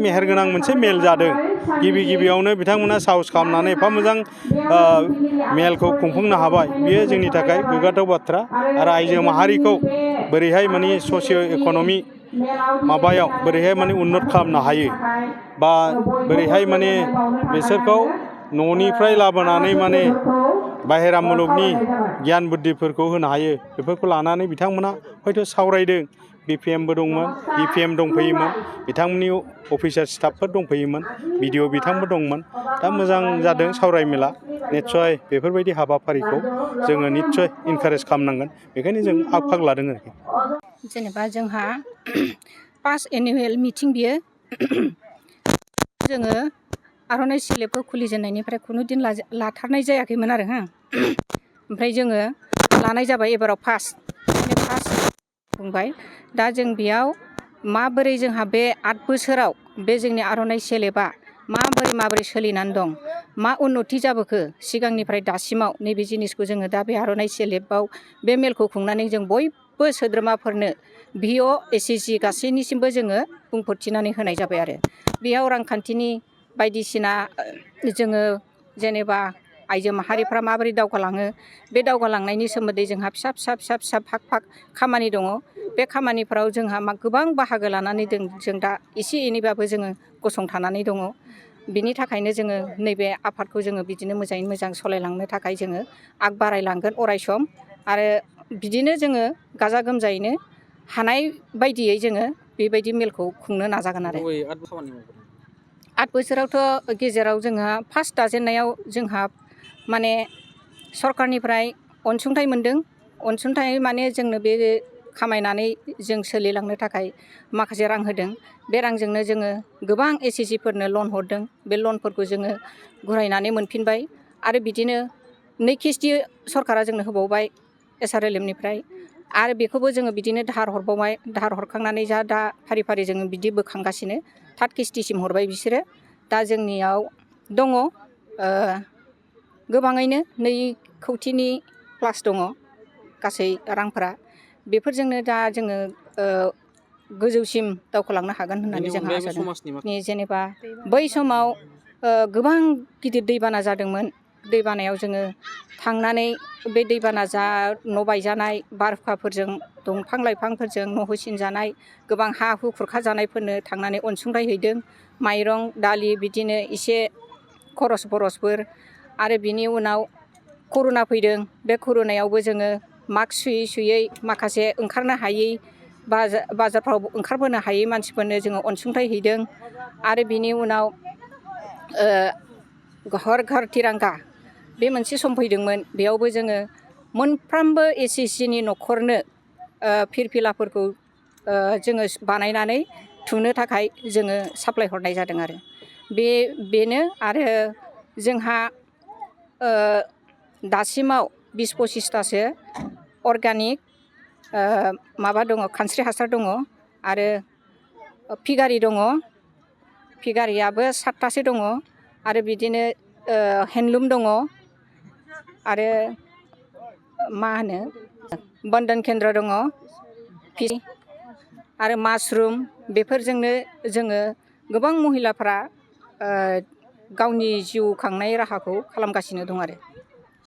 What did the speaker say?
मेहेरगोनां मोनसे मेल जादों गिबियावनो बिथांमोना साहस खालामनानै एफा मोजां मेलखौ खुंफुंनो हाबाय बियो जोंनि थाखाय गोग्गाथाव बाथ्रा आरो आइजो माहारिखौ बोरैहाय माने ससिय' इक'नमि माबायाव बोरैहाय माने उन्नत खालामनो हायो बा बोरैहाय माने बिसोरखौ न'निफ्राय लाबोनानै माने बाहेरा मुलुगनि गियान बुद्धिफोरखौ होनो हायो बेफोरखौ लानानै बिथांमोना हयथ' सावरायदों BPMबो दंमोन BPM दंफैयोमोन बिथांमोननि अफिसार स्टाफफोर दंफैयोमोन BDO बिथांबो दंमोन दा मोजां जादों सावरायमेला निस्सय बेफोरबायदि हाबाफारिखौ जोङो निस्सय इनकारेज खालामनांगोन बेखायनो जों आग फाग लादों आरोखि जेनेबा जोंहा फार्स्ट एनुवेल मिटिं बियो जोङो आर'नाइ CLAखौ खुलिजेननायनिफ्राय खुनु दिन लाथारनाय जायाखैमोन आरो ओमफ्राय जोङो लानाय जाबाय एबाराव फार्स्ट बुंबाय दा जों बेयाव माबोरै जोंहा बे 8 बोसोराव बे जोंनि आर'नाइ CLA माबोरै सोलिनानै दं मा उन्नति जाबोखो सिगांनिफ्राय दासिमाव नैबे जिनिसखौ जोङो दा बे आर'नाइ CLAआव बे मेलखौ खुंनानै जों बयबो सोद्रोमाफोरनो VO SEC गासैनिसिमबो जोङो बुंफोरथिनानै होनाय जाबाय आरो बेयाव रांखान्थिनि बायदिसिना जोङो जेनेबा आइजो माहारिफ्रा माबोरै दावगालाङो बे दावगालांनायनि सोमोन्दै जोंहा फिसा फाग खामानि दङ बे खामानिफोराव जोंहा गोबां बाहागो लानानै जों दा एसे एनैबाबो जोङो गसंथानानै दङ बिनि थाखायनो जोङो नैबे आफादखौ जोङो बिदिनो मोजाङै मोजां सालायलांनो थाखाय जोङो आग बारायलांगोन अरायसम आरो बिदिनो जोङो गाजा गोमजायैनो हानाय बायदियै जोङो बेबायदि मेलखौ खुंनो नाजागोन आरो 8 बोसोरावथ' गेजेराव जोंहा फार्स्ट दाजेननायाव जोंहा माने सरकारनिफ्राय अनसुंथाइ मोनदों अनसुंथाइ माने जोंनो बे खामायनानै जों सोलिलांनो थाखाय माखासे रां होदों बे रांजोंनो जोङो गोबां SECफोरनो लन हरदों बे लनफोरखौ जोङो घुरायनानै मोनफिनबाय आरो बिदिनो 2 किस्ति सरकारा जोंनो होबावबाय SRLMनिफ्राय आरो बेखौबो जोङो बिदिनो दाहार हरबावबाय दाहार हरखांनानै दा फारि जोङो बिदि बोखांगासिनो 3 किस्तिसिम हरबाय बिसोरो दा जोंनियाव दङ गोबाङैनो 2 कौटिनि प्लास दङ गासै रांफोरा बेफोरजोंनो दा जोङो गोजौसिम दावखोलांनो हागोन होननानै जोंहा आसा दं जेनेबा बै समाव गोबां गिदिर दैबाना जादोंमोन दैबानायाव जोङो थांनानै बे दैबाना न' बायजानाय बारहुंखाफोरजों दंफां लाइफांफोरजों न' होसिनजानाय गोबां हा हु खुरखा जानायफोरनो थांनानै अनसुंथाइ हैदों माइरं दालि बिदिनो एसे खरसफोर आरो बिनि उनाव कर'ना फैदों बे कर'नायावबो जोङो मास्क सुयै माखासे ओंखारनो हायै बाजारफ्राव ओंखारबोनो हायै मानसिफोरनो जोङो अनसुंथाइ हैदों आरो बिनि उनाव घर घर तिरंगा बे मोनसे सम फैदोंमोन बेयावबो जोङो मोनफ्रोमबो SECनि न'खरनो फिरफिलाफोरखौ जोङो बानायनानै थुनो थाखाय जोङो साप्लाय हरनाय जादों आरो बेनो आरो जोंहा दासिमाव 20-25थासो अर्गानिक माबा दङ खानस्रि हासार दङ आरो फिगारि दङ फिगारियाबो 7थासो दङ आरो बिदिनो हेन्दलुम दङ आरो मा होनो बन्दन केन्द्र दङ आरो मासरुम बेफोरजोंनो जोङो गोबां महिलाफ्रा गावनि जिउ खांनाय राहाखौ खालामगासिनो दं आरो